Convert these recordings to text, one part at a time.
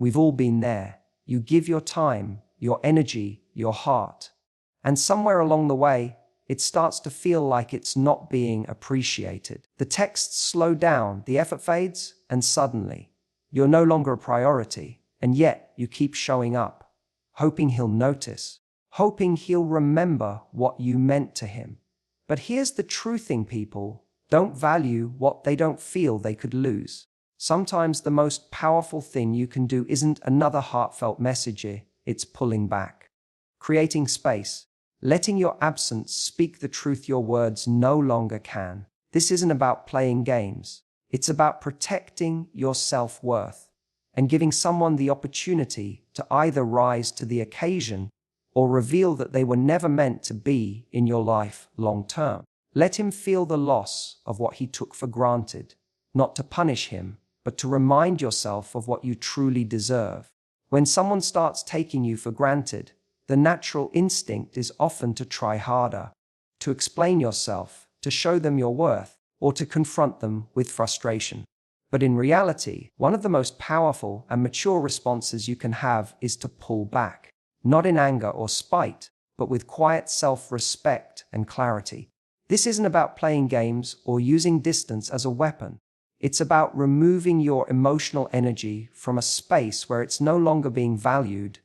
We've all been there. You give your time, your energy, your heart. And somewhere along the way, it starts to feel like it's not being appreciated. The texts slow down, the effort fades, and suddenly, you're no longer a priority, and yet you keep showing up, hoping he'll notice, hoping he'll remember what you meant to him. But here's the true thing: people don't value what they don't feel they could lose. Sometimes the most powerful thing you can do isn't another heartfelt message, it's pulling back, creating space, letting your absence speak the truth your words no longer can. This isn't about playing games. It's about protecting your self-worth and giving someone the opportunity to either rise to the occasion or reveal that they were never meant to be in your life long term. Let him feel the loss of what he took for granted, not to punish him, but to remind yourself of what you truly deserve. When someone starts taking you for granted, the natural instinct is often to try harder, to explain yourself, to show them your worth, or to confront them with frustration. But in reality, one of the most powerful and mature responses you can have is to pull back, not in anger or spite, but with quiet self-respect and clarity. This isn't about playing games or using distance as a weapon. It's about removing your emotional energy from a space where it's no longer being valued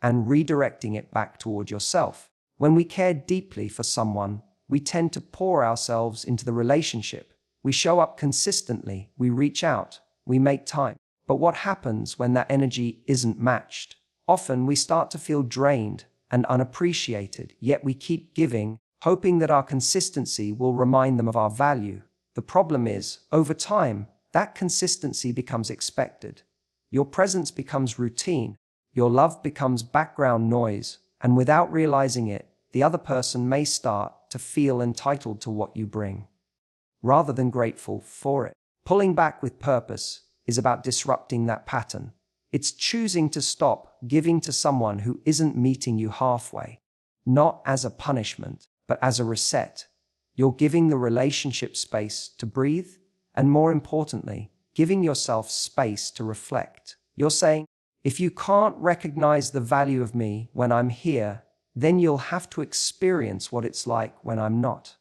and redirecting it back toward yourself. When we care deeply for someone, we tend to pour ourselves into the relationship. We show up consistently, we reach out, we make time. But what happens when that energy isn't matched? Often we start to feel drained and unappreciated, yet we keep giving, hoping that our consistency will remind them of our value. The problem is, over time, that consistency becomes expected. Your presence becomes routine. Your love becomes background noise, and without realizing it, the other person may start to feel entitled to what you bring, rather than grateful for it. Pulling back with purpose is about disrupting that pattern. It's choosing to stop giving to someone who isn't meeting you halfway, not as a punishment, but as a reset. You're giving the relationship space to breathe, and more importantly, giving yourself space to reflect. You're saying, if you can't recognize the value of me when I'm here, then you'll have to experience what it's like when I'm not.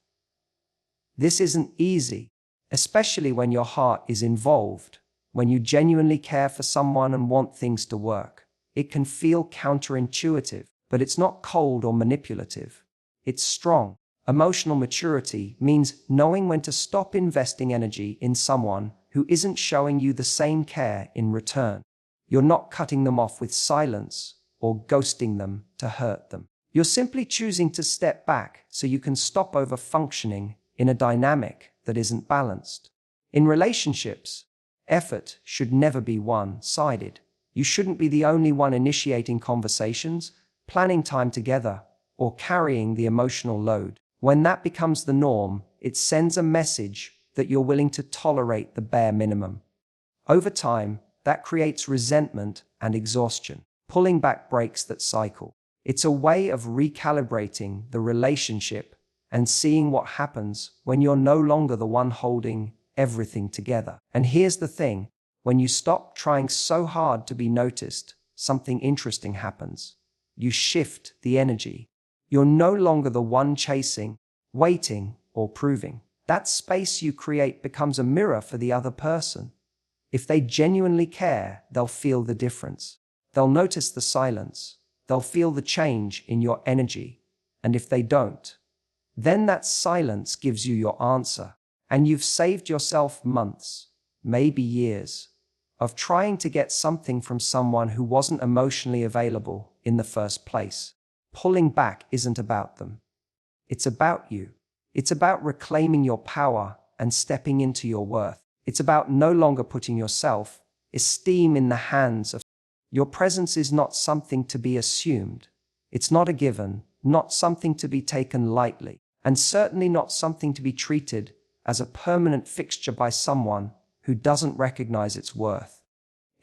This isn't easy, especially when your heart is involved, when you genuinely care for someone and want things to work. It can feel counterintuitive, but it's not cold or manipulative. It's strong. Emotional maturity means knowing when to stop investing energy in someone who isn't showing you the same care in return. You're not cutting them off with silence or ghosting them to hurt them. You're simply choosing to step back so you can stop over-functioning in a dynamic that isn't balanced. In relationships, effort should never be one-sided. You shouldn't be the only one initiating conversations, planning time together, or carrying the emotional load. When that becomes the norm, it sends a message that you're willing to tolerate the bare minimum. Over time, that creates resentment and exhaustion. Pulling back breaks that cycle. It's a way of recalibrating the relationship and seeing what happens when you're no longer the one holding everything together. And here's the thing, when you stop trying so hard to be noticed, something interesting happens. You shift the energy. You're no longer the one chasing, waiting, or proving. That space you create becomes a mirror for the other person. If they genuinely care, they'll feel the difference. They'll notice the silence. They'll feel the change in your energy. And if they don't, then that silence gives you your answer. And you've saved yourself months, maybe years, of trying to get something from someone who wasn't emotionally available in the first place. Pulling back isn't about them. It's about you. It's about reclaiming your power and stepping into your worth. It's about no longer putting your self-esteem in the hands of. Your presence is not something to be assumed. It's not a given, not something to be taken lightly, and certainly not something to be treated as a permanent fixture by someone who doesn't recognize its worth.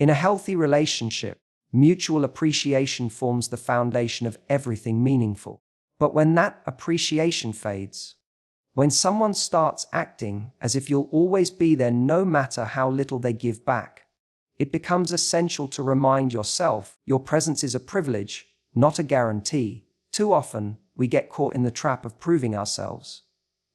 In a healthy relationship, mutual appreciation forms the foundation of everything meaningful. But when that appreciation fades, when someone starts acting as if you'll always be there no matter how little they give back, it becomes essential to remind yourself your presence is a privilege, not a guarantee. Too often, we get caught in the trap of proving ourselves.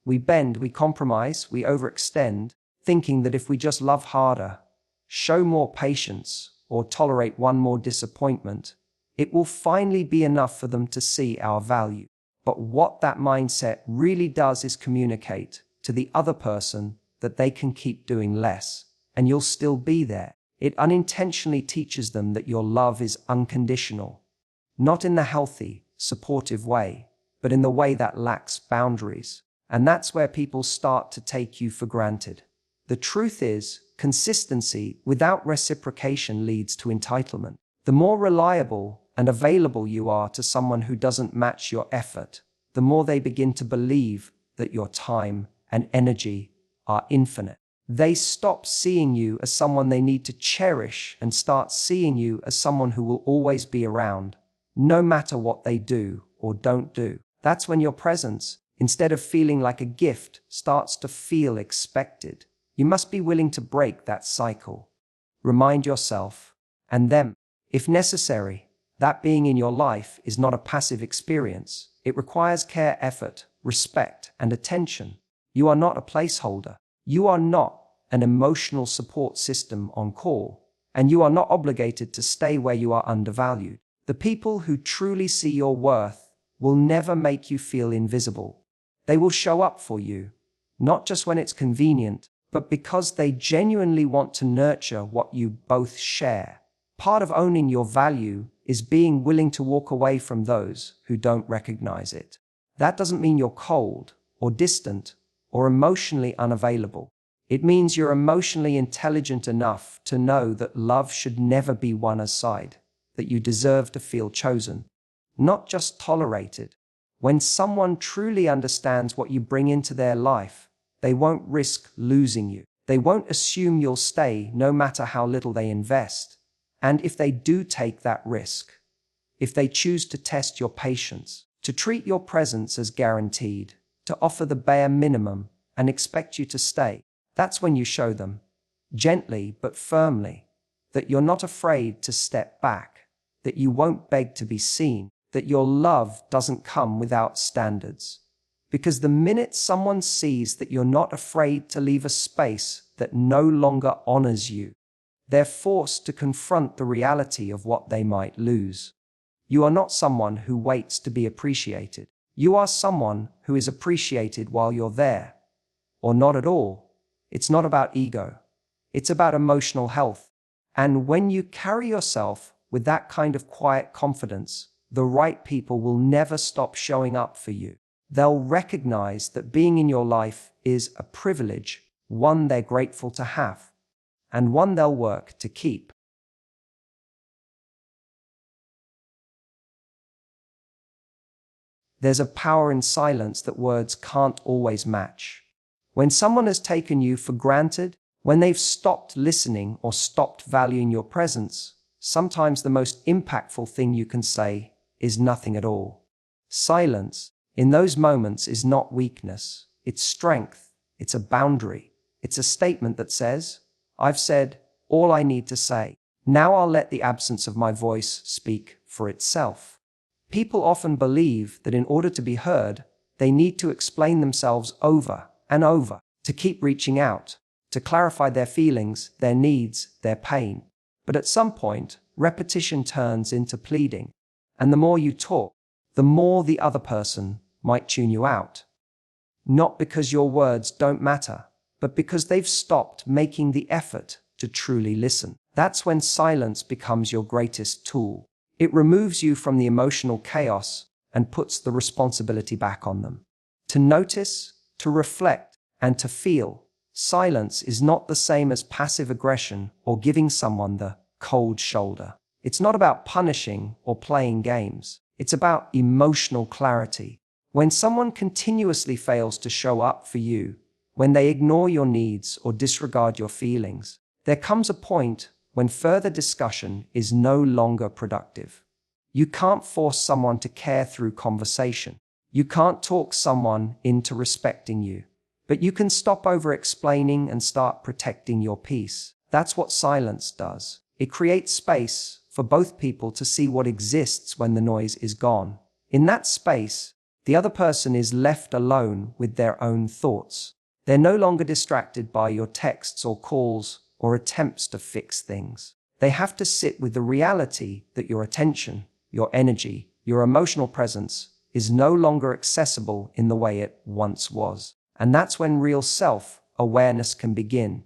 We bend, we compromise, we overextend, thinking that if we just love harder, show more patience, or tolerate one more disappointment, it will finally be enough for them to see our value. But what that mindset really does is communicate to the other person that they can keep doing less, and you'll still be there. It unintentionally teaches them that your love is unconditional, not in the healthy, supportive way, but in the way that lacks boundaries. And that's where people start to take you for granted. The truth is, consistency without reciprocation leads to entitlement. The more reliable and available you are to someone who doesn't match your effort, the more they begin to believe that your time and energy are infinite. They stop seeing you as someone they need to cherish and start seeing you as someone who will always be around, no matter what they do or don't do. That's when your presence, instead of feeling like a gift, starts to feel expected. You must be willing to break that cycle. Remind yourself, and them, if necessary, that being in your life is not a passive experience. It requires care, effort, respect, and attention. You are not a placeholder. You are not an emotional support system on call, and you are not obligated to stay where you are undervalued. The people who truly see your worth will never make you feel invisible. They will show up for you, not just when it's convenient, but because they genuinely want to nurture what you both share. Part of owning your value is being willing to walk away from those who don't recognize it. That doesn't mean you're cold or distant or emotionally unavailable. It means you're emotionally intelligent enough to know that love should never be won aside, that you deserve to feel chosen, not just tolerated. When someone truly understands what you bring into their life, they won't risk losing you. They won't assume you'll stay no matter how little they invest. And if they do take that risk, if they choose to test your patience, to treat your presence as guaranteed, to offer the bare minimum and expect you to stay, that's when you show them, gently but firmly, that you're not afraid to step back, that you won't beg to be seen, that your love doesn't come without standards. Because the minute someone sees that you're not afraid to leave a space that no longer honors you, they're forced to confront the reality of what they might lose. You are not someone who waits to be appreciated. You are someone who is appreciated while you're there, or not at all. It's not about ego. It's about emotional health. And when you carry yourself with that kind of quiet confidence, the right people will never stop showing up for you. They'll recognize that being in your life is a privilege, one they're grateful to have, and one they'll work to keep. There's a power in silence that words can't always match. When someone has taken you for granted, when they've stopped listening or stopped valuing your presence, sometimes the most impactful thing you can say is nothing at all. Silence, in those moments, is not weakness. It's strength. It's a boundary. It's a statement that says, I've said all I need to say. Now I'll let the absence of my voice speak for itself. People often believe that in order to be heard, they need to explain themselves over and over, to keep reaching out, to clarify their feelings, their needs, their pain. But at some point, repetition turns into pleading. And the more you talk, the more the other person might tune you out. Not because your words don't matter, but because they've stopped making the effort to truly listen. That's when silence becomes your greatest tool. It removes you from the emotional chaos and puts the responsibility back on them. To notice, to reflect, and to feel. Silence is not the same as passive aggression or giving someone the cold shoulder. It's not about punishing or playing games. It's about emotional clarity. When someone continuously fails to show up for you, when they ignore your needs or disregard your feelings, there comes a point when further discussion is no longer productive. You can't force someone to care through conversation. You can't talk someone into respecting you. But you can stop over-explaining and start protecting your peace. That's what silence does. It creates space for both people to see what exists when the noise is gone. In that space, the other person is left alone with their own thoughts. They're no longer distracted by your texts or calls or attempts to fix things. They have to sit with the reality that your attention, your energy, your emotional presence is no longer accessible in the way it once was. And that's when real self-awareness can begin.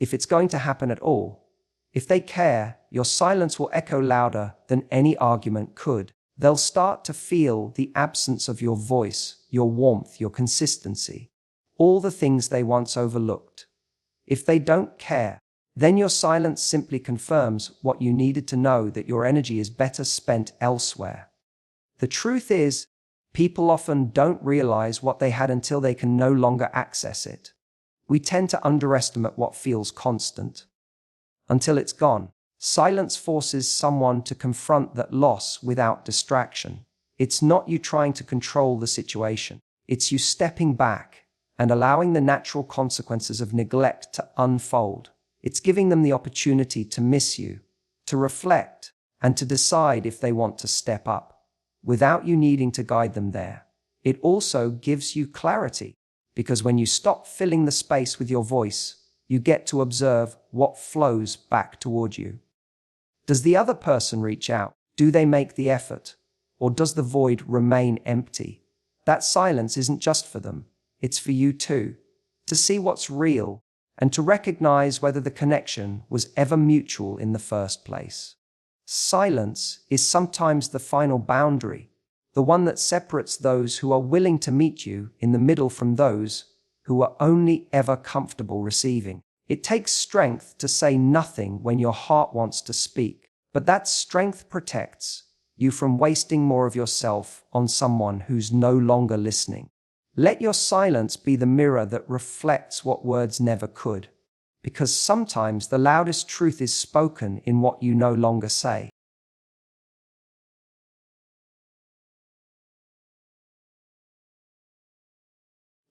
If it's going to happen at all, if they care, your silence will echo louder than any argument could. They'll start to feel the absence of your voice, your warmth, your consistency, all the things they once overlooked. If they don't care, then your silence simply confirms what you needed to know, that your energy is better spent elsewhere. The truth is, people often don't realize what they had until they can no longer access it. We tend to underestimate what feels constant until it's gone. Silence forces someone to confront that loss without distraction. It's not you trying to control the situation. It's you stepping back and allowing the natural consequences of neglect to unfold. It's giving them the opportunity to miss you, to reflect, and to decide if they want to step up, without you needing to guide them there. It also gives you clarity, because when you stop filling the space with your voice, you get to observe what flows back toward you. Does the other person reach out? Do they make the effort? Or does the void remain empty? That silence isn't just for them, it's for you too, to see what's real and to recognize whether the connection was ever mutual in the first place. Silence is sometimes the final boundary, the one that separates those who are willing to meet you in the middle from those who are only ever comfortable receiving. It takes strength to say nothing when your heart wants to speak, but that strength protects you from wasting more of yourself on someone who's no longer listening. Let your silence be the mirror that reflects what words never could, because sometimes the loudest truth is spoken in what you no longer say.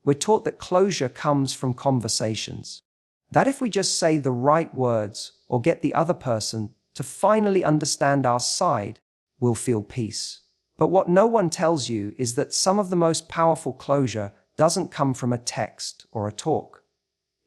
We're taught that closure comes from conversations. That if we just say the right words or get the other person to finally understand our side, we'll feel peace. But what no one tells you is that some of the most powerful closure doesn't come from a text or a talk.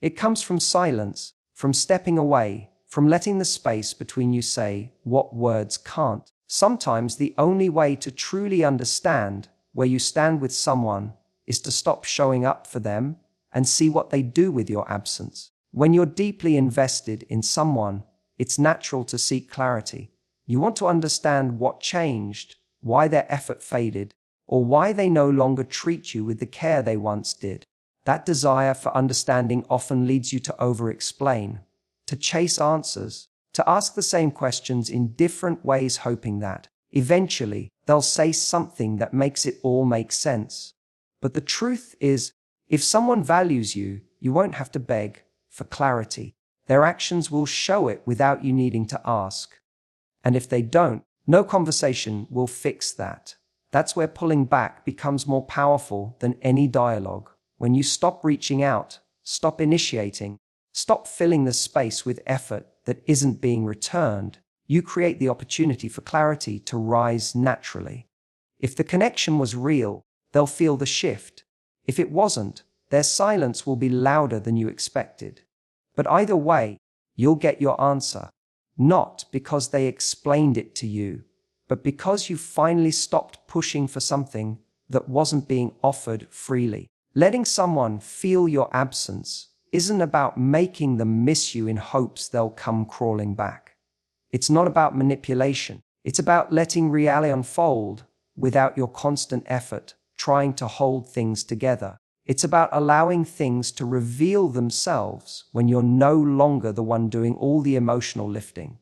It comes from silence, from stepping away, from letting the space between you say what words can't. Sometimes the only way to truly understand where you stand with someone is to stop showing up for them and see what they do with your absence. When you're deeply invested in someone, it's natural to seek clarity. You want to understand what changed, why their effort faded, or why they no longer treat you with the care they once did. That desire for understanding often leads you to over-explain, to chase answers, to ask the same questions in different ways, hoping that eventually they'll say something that makes it all make sense. But the truth is, if someone values you, you won't have to beg for clarity. Their actions will show it without you needing to ask. And if they don't, no conversation will fix that. That's where pulling back becomes more powerful than any dialogue. When you stop reaching out, stop initiating, stop filling the space with effort that isn't being returned, you create the opportunity for clarity to rise naturally. If the connection was real, they'll feel the shift. If it wasn't, their silence will be louder than you expected. But either way, you'll get your answer. Not because they explained it to you, but because you finally stopped pushing for something that wasn't being offered freely. Letting someone feel your absence isn't about making them miss you in hopes they'll come crawling back. It's not about manipulation. It's about letting reality unfold without your constant effort trying to hold things together. It's about allowing things to reveal themselves when you're no longer the one doing all the emotional lifting.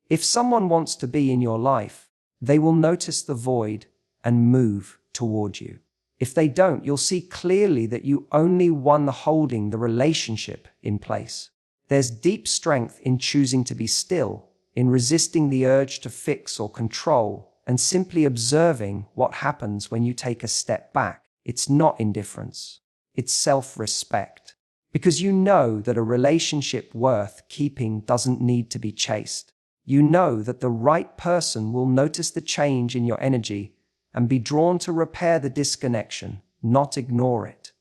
If someone wants to be in your life, they will notice the void and move toward you. If they don't, you'll see clearly that you only won the holding the relationship in place. There's deep strength in choosing to be still, in resisting the urge to fix or control, and simply observing what happens when you take a step back. It's not indifference. It's self-respect. Because you know that a relationship worth keeping doesn't need to be chased. You know that the right person will notice the change in your energy and be drawn to repair the disconnection, not ignore it.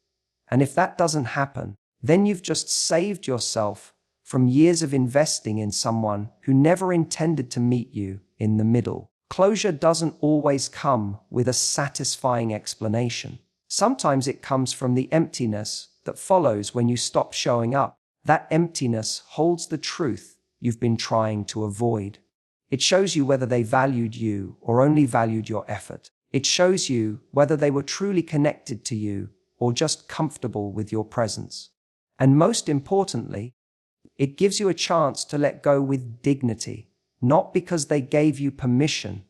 And if that doesn't happen, then you've just saved yourself from years of investing in someone who never intended to meet you in the middle. Closure doesn't always come with a satisfying explanation. Sometimes it comes from the emptiness that follows when you stop showing up. That emptiness holds the truth you've been trying to avoid. It shows you whether they valued you or only valued your effort. It shows you whether they were truly connected to you or just comfortable with your presence. And most importantly, it gives you a chance to let go with dignity, not because they gave you permission,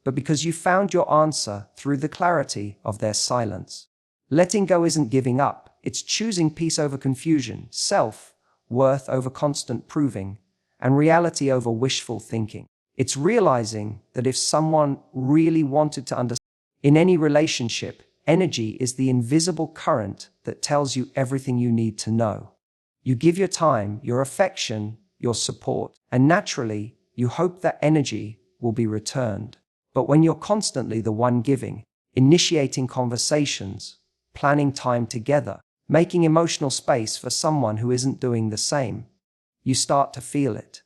but because you found your answer through the clarity of their silence. Letting go isn't giving up, it's choosing peace over confusion, self-worth over constant proving, and reality over wishful thinking. It's realizing that if someone really wanted to understand, in any relationship, energy is the invisible current that tells you everything you need to know. You give your time, your affection, your support, and naturally, you hope that energy will be returned. But when you're constantly the one giving, initiating conversations, planning time together, making emotional space for someone who isn't doing the same, you start to feel it.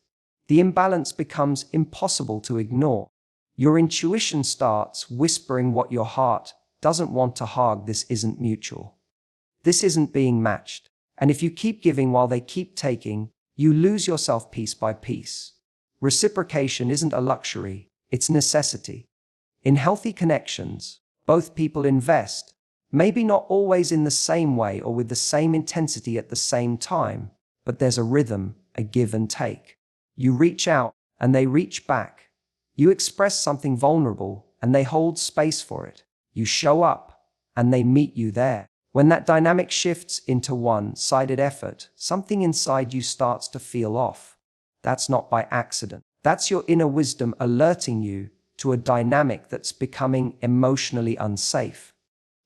The imbalance becomes impossible to ignore. Your intuition starts whispering what your heart doesn't want to hug. This isn't mutual. This isn't being matched. And if you keep giving while they keep taking, you lose yourself piece by piece. Reciprocation isn't a luxury, it's necessity. In healthy connections, both people invest, maybe not always in the same way or with the same intensity at the same time, but there's a rhythm, a give and take. You reach out and they reach back. You express something vulnerable and they hold space for it. You show up and they meet you there. When that dynamic shifts into one-sided effort, something inside you starts to feel off. That's not by accident. That's your inner wisdom alerting you to a dynamic that's becoming emotionally unsafe.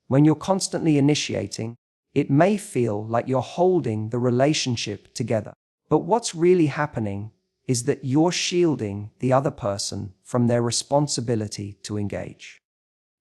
When you're constantly initiating, it may feel like you're holding the relationship together. But what's really happening is that you're shielding the other person from their responsibility to engage.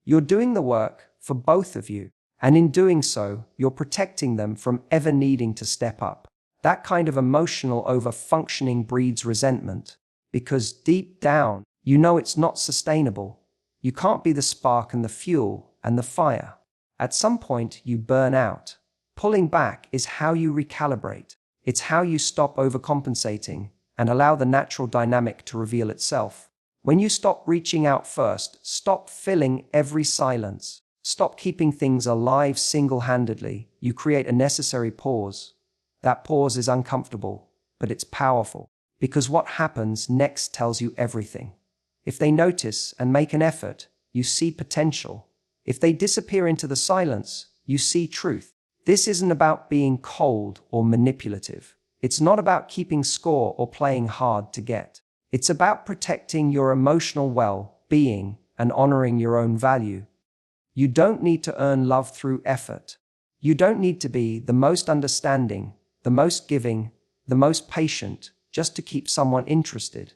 You're doing the work for both of you. And in doing so, you're protecting them from ever needing to step up. That kind of emotional over-functioning breeds resentment, because deep down, you know it's not sustainable. You can't be the spark and the fuel and the fire. At some point, you burn out. Pulling back is how you recalibrate. It's how you stop overcompensating and allow the natural dynamic to reveal itself. When you stop reaching out first, stop filling every silence. Stop keeping things alive single-handedly. You create a necessary pause. That pause is uncomfortable, but it's powerful, because what happens next tells you everything. If they notice and make an effort, you see potential. If they disappear into the silence, you see truth. This isn't about being cold or manipulative. It's not about keeping score or playing hard to get. It's about protecting your emotional well-being and honoring your own value. You don't need to earn love through effort. You don't need to be the most understanding, the most giving, the most patient, just to keep someone interested.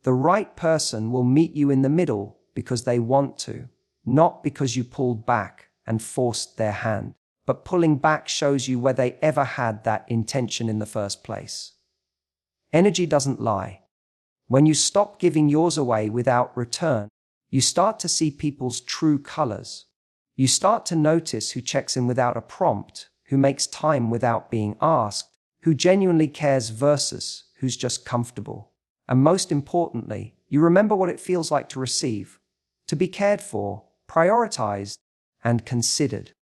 The right person will meet you in the middle because they want to, not because you pulled back and forced their hand. But pulling back shows you where they ever had that intention in the first place. Energy doesn't lie. When you stop giving yours away without return, you start to see people's true colors. You start to notice who checks in without a prompt, who makes time without being asked, who genuinely cares versus who's just comfortable. And most importantly, you remember what it feels like to receive, to be cared for, prioritized, and considered.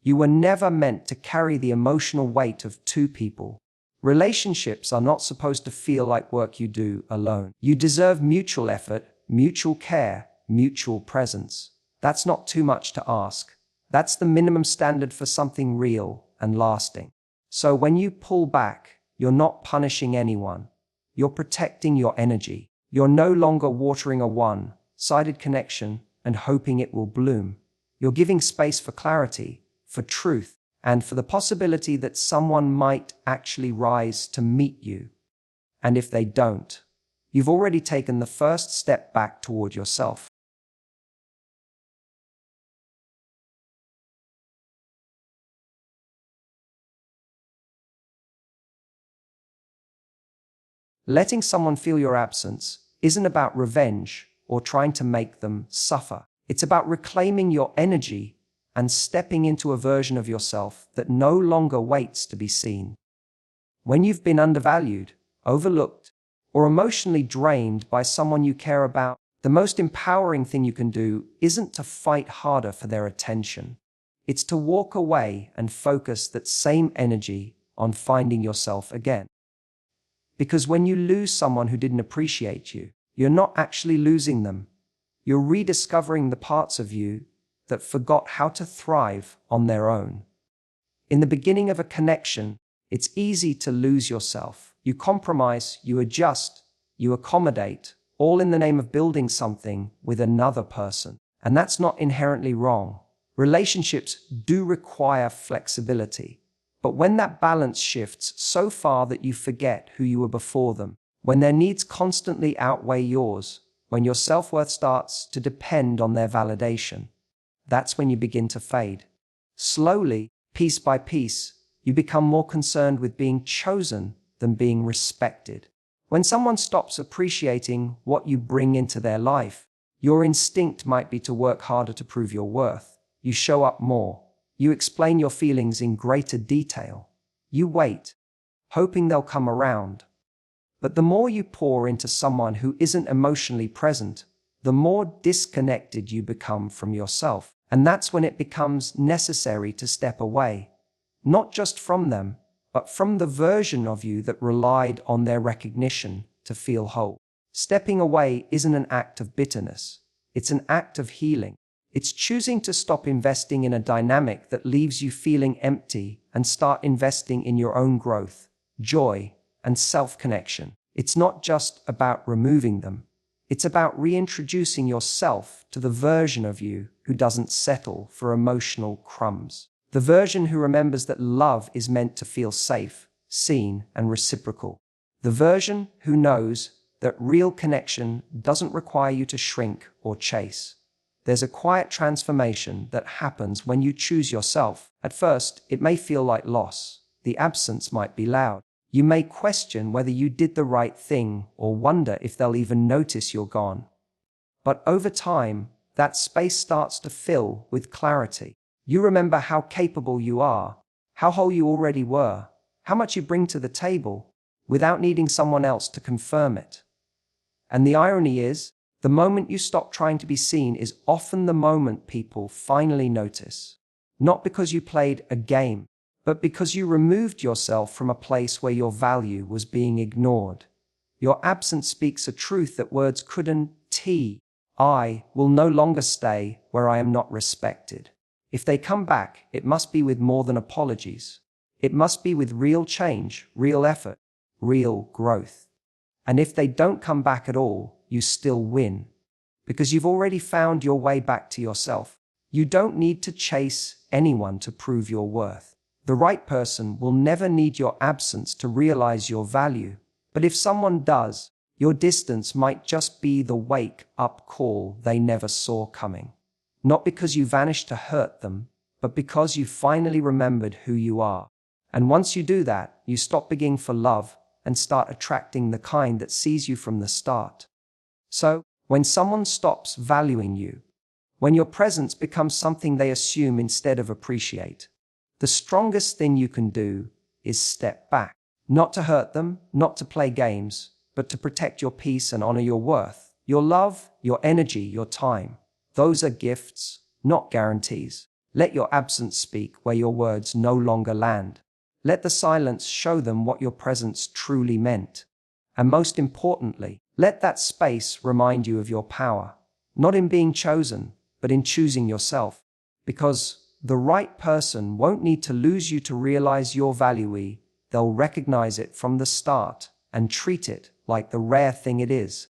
You were never meant to carry the emotional weight of two people. Relationships are not supposed to feel like work you do alone. You deserve mutual effort, mutual care, mutual presence. That's not too much to ask. That's the minimum standard for something real and lasting. So when you pull back, you're not punishing anyone. You're protecting your energy. You're no longer watering a one-sided connection and hoping it will bloom. You're giving space for clarity, for truth, and for the possibility that someone might actually rise to meet you. And if they don't, you've already taken the first step back toward yourself. Letting someone feel your absence isn't about revenge or trying to make them suffer. It's about reclaiming your energy and stepping into a version of yourself that no longer waits to be seen. When you've been undervalued, overlooked, or emotionally drained by someone you care about, the most empowering thing you can do isn't to fight harder for their attention. It's to walk away and focus that same energy on finding yourself again. Because when you lose someone who didn't appreciate you, you're not actually losing them. You're rediscovering the parts of you that forgot how to thrive on their own. In the beginning of a connection, it's easy to lose yourself. You compromise, you adjust, you accommodate, all in the name of building something with another person. And that's not inherently wrong. Relationships do require flexibility. But when that balance shifts so far that you forget who you were before them, when their needs constantly outweigh yours, when your self-worth starts to depend on their validation, that's when you begin to fade. Slowly, piece by piece, you become more concerned with being chosen than being respected. When someone stops appreciating what you bring into their life, your instinct might be to work harder to prove your worth. You show up more. You explain your feelings in greater detail. You wait, hoping they'll come around. But the more you pour into someone who isn't emotionally present, the more disconnected you become from yourself. And that's when it becomes necessary to step away, not just from them, but from the version of you that relied on their recognition to feel whole. Stepping away isn't an act of bitterness. It's an act of healing. It's choosing to stop investing in a dynamic that leaves you feeling empty and start investing in your own growth, joy, and self-connection. It's not just about removing them. It's about reintroducing yourself to the version of you who doesn't settle for emotional crumbs. The version who remembers that love is meant to feel safe, seen, and reciprocal. The version who knows that real connection doesn't require you to shrink or chase. There's a quiet transformation that happens when you choose yourself. At first, it may feel like loss. The absence might be loud. You may question whether you did the right thing or wonder if they'll even notice you're gone. But over time, that space starts to fill with clarity. You remember how capable you are, how whole you already were, how much you bring to the table, without needing someone else to confirm it. And the irony is, the moment you stop trying to be seen is often the moment people finally notice. Not because you played a game, but because you removed yourself from a place where your value was being ignored. Your absence speaks a truth that words couldn't. I will no longer stay where I am not respected. If they come back, it must be with more than apologies. It must be with real change, real effort, real growth. And if they don't come back at all, you still win. Because you've already found your way back to yourself. You don't need to chase anyone to prove your worth. The right person will never need your absence to realize your value. But if someone does, your distance might just be the wake-up call they never saw coming. Not because you vanished to hurt them, but because you finally remembered who you are. And once you do that, you stop begging for love and start attracting the kind that sees you from the start. So, when someone stops valuing you, when your presence becomes something they assume instead of appreciate, the strongest thing you can do is step back. Not to hurt them, not to play games, but to protect your peace and honor your worth, your love, your energy, your time. Those are gifts, not guarantees. Let your absence speak where your words no longer land. Let the silence show them what your presence truly meant. And most importantly, let that space remind you of your power, not in being chosen, but in choosing yourself. Because the right person won't need to lose you to realize your value. They'll recognize it from the start and treat it like the rare thing it is.